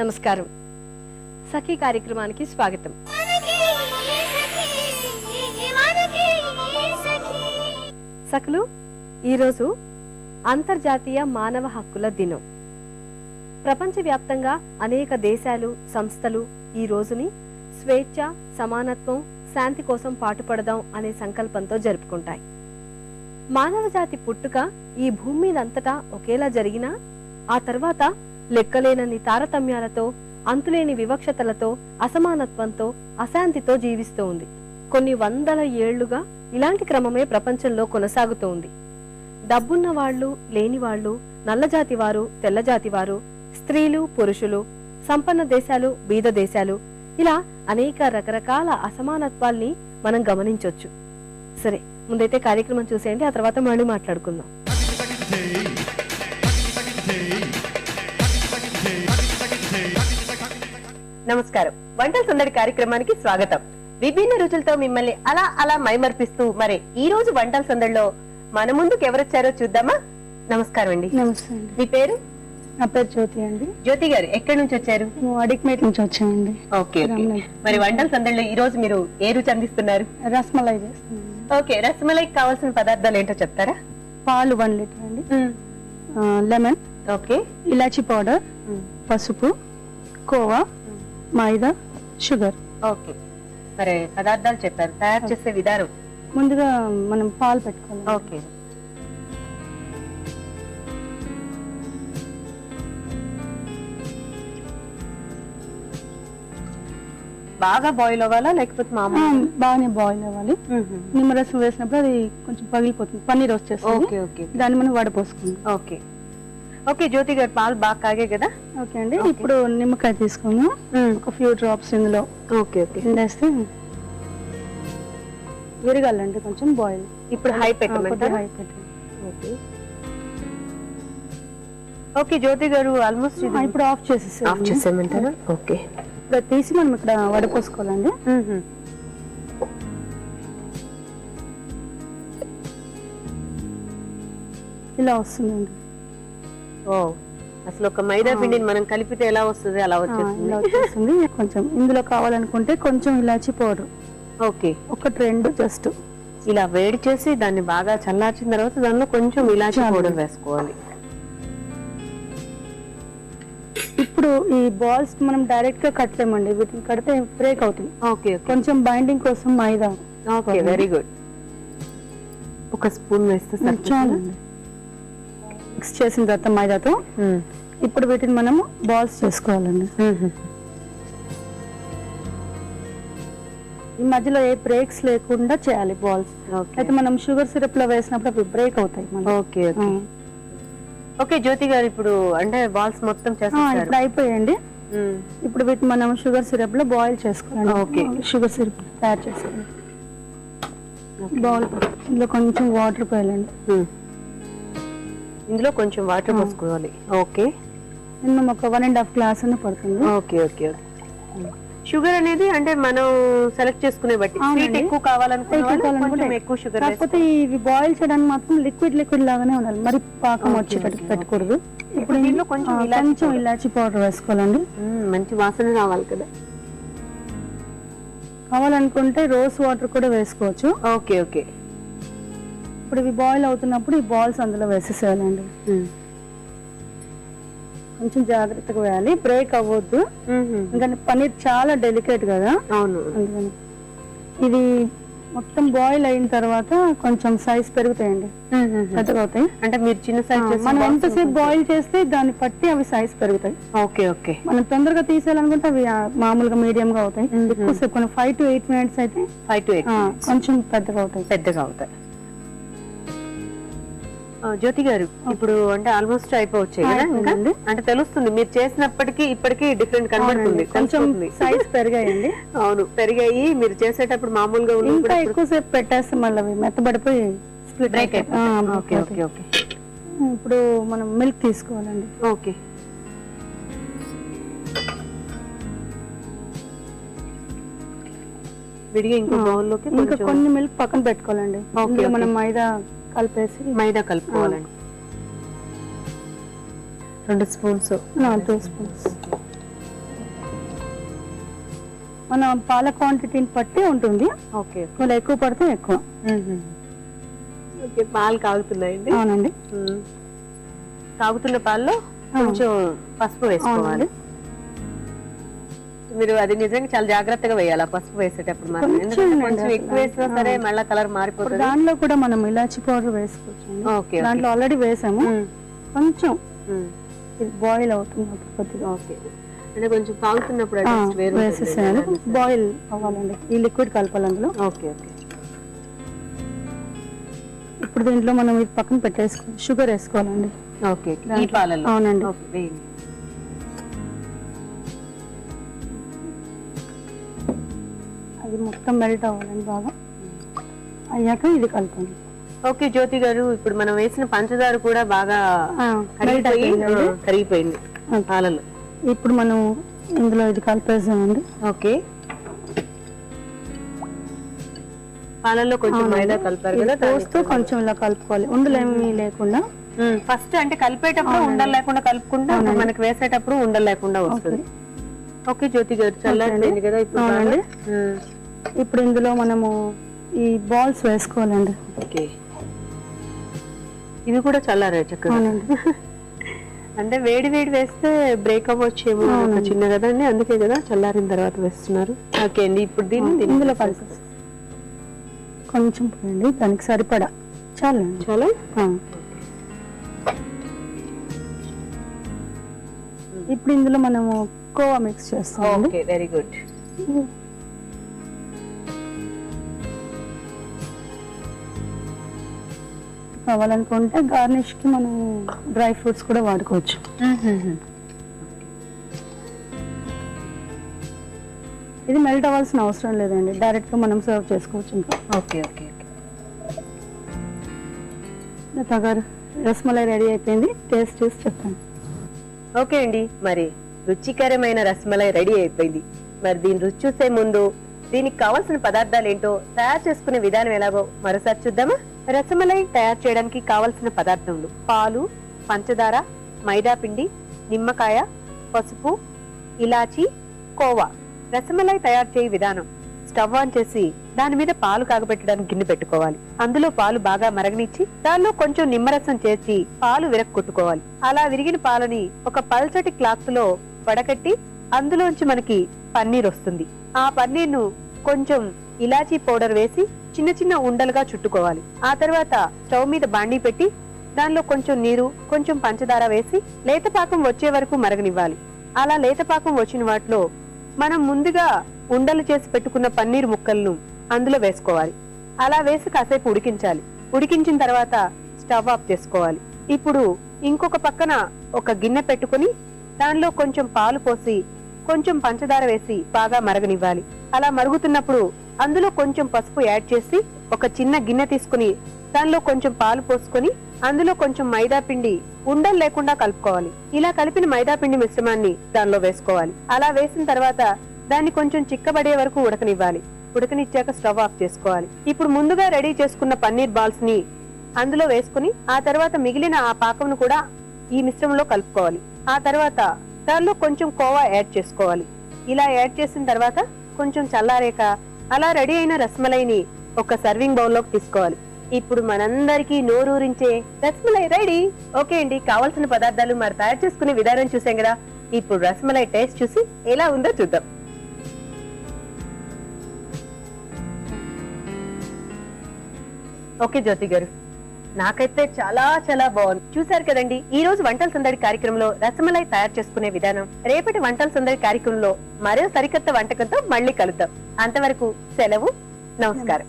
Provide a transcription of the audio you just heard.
నమస్కారం. సఖీ కార్యక్రమానికి స్వాగతం. సఖులు, ఈరోజు అంతర్జాతీయ మానవ హక్కుల దినం. ప్రపంచవ్యాప్తంగా అనేక దేశాలు, సంస్థలు ఈ రోజుని స్వేచ్ఛ, సమానత్వం, శాంతి కోసం పాటుపడదాం అనే సంకల్పంతో జరుపుకుంటాయి. మానవ జాతి పుట్టుక ఈ భూమి మీదంతటా ఒకేలా జరిగినా ఆ తర్వాత లెక్కలేనన్ని తారతమ్యాలతో, అంతులేని వివక్షతలతో, అసమానత్వంతో, అశాంతితో జీవిస్తూ ఉంది. కొన్ని వందల ఏళ్లుగా ఇలాంటి క్రమమే ప్రపంచంలో కొనసాగుతూ ఉంది. డబ్బున్న వాళ్ళు, లేని వాళ్ళు, నల్లజాతి వారు, తెల్లజాతి వారు, స్త్రీలు, పురుషులు, సంపన్న దేశాలు, బీద దేశాలు, ఇలా అనేక రకరకాల అసమానత్వాల్ని మనం గమనించవచ్చు. సరే, ముందైతే కార్యక్రమం చూసేయండి, ఆ తర్వాత మళ్ళీ మాట్లాడుకుందాం. నమస్కారం. వంటల సందడి కార్యక్రమానికి స్వాగతం. విభిన్న రుచులతో మిమ్మల్ని అలా అలా మైమర్పిస్తూ మరి ఈ రోజు వంటల సందడిలో మన ముందుకు ఎవరొచ్చారో చూద్దామా? నమస్కారం అండి. నమస్తే అండి. మీ పేరు? నా పేరు జ్యోతి అండి. జ్యోతి గారు, ఎక్కడి నుంచి వచ్చారు? అడిక్మేట్ నుంచి వచ్చామండి. ఓకే. మరి వంటల సందడిలో ఈ రోజు మీరు ఏ రుచి అందిస్తున్నారు? రసమలై చేస్తున్నాను. ఓకే, రసమలైకి కావాల్సిన పదార్థాలు ఏంటో చెప్తారా? పాలు 1 లీటర్ అండి, లెమన్, ఓకే, ఇలాచి పౌడర్, పసుపు, కోవా, మైదా, షుగర్. ఓకే, మరి పదార్థాలు చెప్పారు. తయారు చేసే విధానం ముందుగా మనం పాలు పెట్టుకోవాలి. ఓకే, బాగా బాయిల్ అవ్వాలా లేకపోతే మామూలు? బాగానే బాయిల్ అవ్వాలి. నిమ్మరసం వేసినప్పుడు అది కొంచెం పగిలిపోతుంది, పన్నీర్ వచ్చేస్తుంది. ఓకే ఓకే, దాన్ని మనం వడపోసుకుందాం. Okay okay. జ్యోతి గారు, పాలు బాగా కాగే కదా? ఓకే అండి. ఇప్పుడు నిమ్మకాయ తీసుకున్నాం, ఒక ఫ్యూ డ్రాప్స్ ఇందులో. ఓకే ఓకే, వేస్తే విరగాలండి కొంచెం బాయిల్. ఇప్పుడు హై పెట్టమంటారా? హై పెట్టండి. Okay okay. జ్యోతి గారు, ఆల్మోస్ట్ ఇప్పుడు ఆఫ్ చేసేయమంటారా? ఓకే, ఇప్పుడు తీసి మనం ఇక్కడ వడపోసుకోవాలండి. ఇలా వస్తుందండి. ఓ, అసలు ఒక మైదా పిండిని మనం కలిపితే ఎలా వస్తుంది అలా వచ్చేస్తుంది. కొంచెం ఇందులో కావాలనుకుంటే కొంచెం ఇలాచి పౌడర్, ఓకే, 1-2 జస్ట్ ఇలా వేడి చేసి దాన్ని బాగా చల్లార్చిన తర్వాత దానిలో కొంచెం ఇలాచి పౌడర్ వేసుకోవాలి. ఇప్పుడు ఈ బాల్స్ మనం డైరెక్ట్ గా కట్టలేమండి, వీటిని కడితే బ్రేక్ అవుతుంది. ఓకే, కొంచెం బైండింగ్ కోసం maida. Okay, very good. 1 spoon వేస్తే చాలండి. మిక్స్ చేసిన తర్వాత మైదాతో ఇప్పుడు వీటిని మనము బాల్స్ చేసుకోవాలండి. ఈ మధ్యలో ఏ బ్రేక్స్ లేకుండా చేయాలి బాల్స్. అయితే మనం షుగర్ సిరప్ లో వేసినప్పుడు అవి బ్రేక్ అవుతాయి. Okay okay. జ్యోతి గారు, ఇప్పుడు అంటే బాల్స్ మొత్తం చేస్తారు, ఇప్పుడు అయిపోయాయండి. ఇప్పుడు వీటిని మనం షుగర్ సిరప్ లో బాయిల్ చేసుకోవాలి. ఓకే, షుగర్ సిరప్ తయారు చేసుకోవాలి. బౌల్ ఇందులో కొంచెం వాటర్ పోయాలండి. ఇందులో కొంచెం వాటర్ పోసుకోవాలి. ఓకే, మినిమం ఒక 1.5 గ్లాస్ అన్న పడుతుంది. Okay okay. షుగర్ అనేది అంటే మనం సెలెక్ట్ చేసుకునే బట్టి, స్వీట్ ఎక్కువ కావాలనుకుంటే ఎక్కువ షుగర్. కాకపోతే ఇవి బాయిల్ చేయడానికి మాత్రం లిక్విడ్ లాగానే ఉండాలి, మరి పాకం వచ్చేటట్టు పెట్టకూడదు. ఇప్పుడు దీంట్లో కొంచెం ఇలాచి పౌడర్ వేసుకోవాలండి. మంచి వాసన రావాలి కదా. కావాలనుకుంటే రోజ్ వాటర్ కూడా వేసుకోవచ్చు. Okay okay. ఇప్పుడు ఇవి బాయిల్ అవుతున్నప్పుడు ఈ బాల్స్ అందులో వేసేసేయాలండి. కొంచెం జాగ్రత్తగా వేయాలి, బ్రేక్ అవ్వద్దు. ఎందుకంటే పన్నీర్ చాలా డెలికేట్ కదా. అవును. అందుకని ఇది మొత్తం బాయిల్ అయిన తర్వాత కొంచెం సైజ్ పెరుగుతాయండి, పెద్దగా అవుతాయి. అంటే మీరు చిన్న సైజ్ మనం ఎంతసేపు బాయిల్ చేస్తే దాన్ని బట్టి అవి సైజ్ పెరుగుతాయి. Okay okay. మనం తొందరగా తీసేయాలనుకుంటే అవి మామూలుగా మీడియం గా అవుతాయి. ఎక్కువసేపు కొన్ని 5 to 8 minutes అయితే 5 to 8 కొంచెం పెద్దగా అవుతాయి. జ్యోతి గారు, ఇప్పుడు అంటే ఆల్మోస్ట్ అయిపోవచ్చాయి కదా? ఇంకా అంటే తెలుస్తుంది మీరు చేసినప్పటికీ ఇప్పటికీ డిఫరెంట్ కనబడుతుంది, కొంచెం సైజ్ పెరిగాయండి. అవును, పెరిగాయి. మీరు చేసేటప్పుడు మామూలుగా ఇంకా ఎక్కువసేపు పెట్టేస్తే మళ్ళీ మెత్తబడిపోయి స్ప్లిట్ బ్రేక్ అయిపోతుంది. Okay okay okay. ఇప్పుడు మనం మిల్క్ తీసుకోవాలండి. ఓకే, విడిగా ఇంకో బౌల్ లోకి ఇంకా కొన్ని మిల్క్ పక్కన పెట్టుకోవాలండి. మనం మైదా కలుపుకోవాలండి. 2 స్పూన్స్. 2 స్పూన్స్. మన పాల క్వాంటిటీని బట్టి ఉంటుంది. ఓకే వాళ్ళు ఎక్కువ పడితే ఎక్కువ. ఓకే, పాలు కాగుతున్నాయండి. అవునండి. కాగుతున్న పాలలో కొంచెం పసుపు వేసుకోవాలి. మీరు అది నిజంగా చాలా జాగ్రత్తగా వేయాలి పసుపు వేసేటప్పుడు మాత్రం. ఎందుకంటే కొంచెం ఎక్కువ వేసినా సరే మళ్ళీ కలర్ మారిపోతుంది. దాంట్లో కూడా మనం ఇలాచి పౌడర్ వేసుకోవచ్చు. ఓకే, దాంట్లో ఆల్రెడీ వేసాము. కొంచెం బాయిల్ అవుతుంది కొద్దిగా. ఓకే, అంటే కొంచెం కాగుతున్నప్పుడు వేసేసాను. బాయిల్ అవ్వాలండి, ఈ లిక్విడ్ కలపాలి అందులో. Okay okay. ఇప్పుడు దీంట్లో మనం ఇది పక్కన పెట్టేసుకోవాలి, షుగర్ వేసుకోవాలండి. ఓకే, ఈ పాలలో. అవునండి. అది మొత్తం మెల్ట్ అవ్వాలండి బాగా. అయ్యాక ఇది కలపండి. ఓకే జ్యోతి గారు, ఇప్పుడు మనం వేసిన పంచదార కూడా బాగా కరిగిపోయింది పాలలో. ఇప్పుడు మనం ఇందులో ఇది కలిపేసామండి. ఓకే, పాలల్లో కొంచెం మైదా కలిపారు కదా, పోస్తూ కొంచెం ఇలా కలుపుకోవాలి, ఉండలేమి లేకుండా. ఫస్ట్ అంటే కలిపేటప్పుడు ఉండలు లేకుండా కలుపుకుంటే మనకి వేసేటప్పుడు ఉండలు లేకుండా వస్తుంది. ఓకే జ్యోతి గారు, చల్లారిపోయింది కదా ఇప్పుడు. ఇప్పుడు ఇందులో మనము ఈ బాల్స్ వేసుకోవాలండి. ఓకే, ఇవి కూడా చల్లారే చక్కగా. అంటే వేడి వేడి వేస్తే బ్రేక్ అవ్వచ్చేమో చిన్న కదండి, అందుకే కదా చల్లారిన తర్వాత వేస్తున్నారు. ఓకే అండి, ఇప్పుడు దీన్ని ఇందులో కలిపి కొంచెం పోయండి, దానికి సరిపడా. చాలా చాలా. ఇప్పుడు ఇందులో మనము కోవా మిక్స్ చేస్తాం. Okay, very good. కావాలనుకుంటే గార్నిష్ కి మనం డ్రై ఫ్రూట్స్ కూడా వాడుకోవచ్చు. ఇది మెల్ట్ అవ్వాల్సిన అవసరం లేదండి, డైరెక్ట్ గా మనం సర్వ్ చేసుకోవచ్చు ఇంకా. ఓకే ఓకే గారు, రసమలై రెడీ అయిపోయింది, టేస్ట్ చేసి చెప్తాను. ఓకే అండి, మరి రుచికరమైన రసమలై రెడీ అయిపోయింది. మరి దీని రుచి చూసే ముందు దీనికి కావాల్సిన పదార్థాలు ఏంటో, తయారు చేసుకునే విధానం ఎలాగో మరోసారి చూద్దామా? రసమలై తయారు చేయడానికి కావలసిన పదార్థములు: పాలు, పంచదార, మైదా పిండి, నిమ్మకాయ, పసుపు, ఇలాచి, కోవా. రసమలై తయారు చేయ విధానం: స్టవ్ ఆన్ చేసి దాని మీద పాలు కాగబెట్టడానికి గిన్నె పెట్టుకోవాలి. అందులో పాలు బాగా మరగనిచ్చి దానిలో కొంచెం నిమ్మరసం చేర్చి పాలు విరక్కొట్టుకోవాలి. అలా విరిగిన పాలని ఒక పల్చటి క్లాత్ లో వడకట్టి అందులోంచి మనకి పన్నీర్ వస్తుంది. ఆ పన్నీర్ ను కొంచెం ఇలాచీ పౌడర్ వేసి చిన్న చిన్న ఉండలుగా చుట్టుకోవాలి. ఆ తర్వాత స్టవ్ మీద బాండీ పెట్టి దానిలో కొంచెం నీరు, కొంచెం పంచదార వేసి లేతపాకం వచ్చే వరకు మరగనివ్వాలి. అలా లేతపాకం వచ్చిన వాటిలో మనం ముందుగా ఉండలు చేసి పెట్టుకున్న పన్నీర్ ముక్కలను అందులో వేసుకోవాలి. అలా వేసి కాసేపు ఉడికించాలి. ఉడికించిన తర్వాత స్టవ్ ఆఫ్ చేసుకోవాలి. ఇప్పుడు ఇంకొక పక్కన ఒక గిన్నె పెట్టుకుని దానిలో కొంచెం పాలు పోసి కొంచెం పంచదార వేసి బాగా మరగనివ్వాలి. అలా మరుగుతున్నప్పుడు అందులో కొంచెం పసుపు యాడ్ చేసి ఒక చిన్న గిన్నె తీసుకుని దానిలో కొంచెం పాలు పోసుకొని అందులో కొంచెం మైదా పిండి ఉండలు లేకుండా కలుపుకోవాలి. ఇలా కలిపిన మైదా పిండి మిశ్రమాన్ని దానిలో వేసుకోవాలి. అలా వేసిన తర్వాత దాన్ని కొంచెం చిక్కబడే వరకు ఉడకనివ్వాలి. ఉడకనిచ్చాక స్టవ్ ఆఫ్ చేసుకోవాలి. ఇప్పుడు ముందుగా రెడీ చేసుకున్న పన్నీర్ బాల్స్ ని అందులో వేసుకుని ఆ తర్వాత మిగిలిన ఆ పాకంను కూడా ఈ మిశ్రమంలో కలుపుకోవాలి. ఆ తర్వాత దానిలో కొంచెం కోవా యాడ్ చేసుకోవాలి. ఇలా యాడ్ చేసిన తర్వాత కొంచెం చల్లారేక అలా రెడీ అయిన రసమలైని ఒక సర్వింగ్ బౌల్ లోకి తీసుకోవాలి. ఇప్పుడు మనందరికీ నోరూరించే రసమలై రెడీ. ఓకే అండి, కావాల్సిన పదార్థాలు మరి తయారు చేసుకునే విధానం చూసాం కదా. ఇప్పుడు రసమలై టేస్ట్ చూసి ఎలా ఉందో చూద్దాం. ఓకే జ్యోతి గారు, నాకైతే చాలా చాలా బాగుంది. చూసారు కదండి, ఈ రోజు వంటల సందడి కార్యక్రమంలో రసమలై తయారు చేసుకునే విధానం. రేపటి వంటల సందడి కార్యక్రమంలో మరో సరికొత్త వంటకంతో మళ్ళీ కలుద్దాం. అంతవరకు సెలవు, నమస్కారం.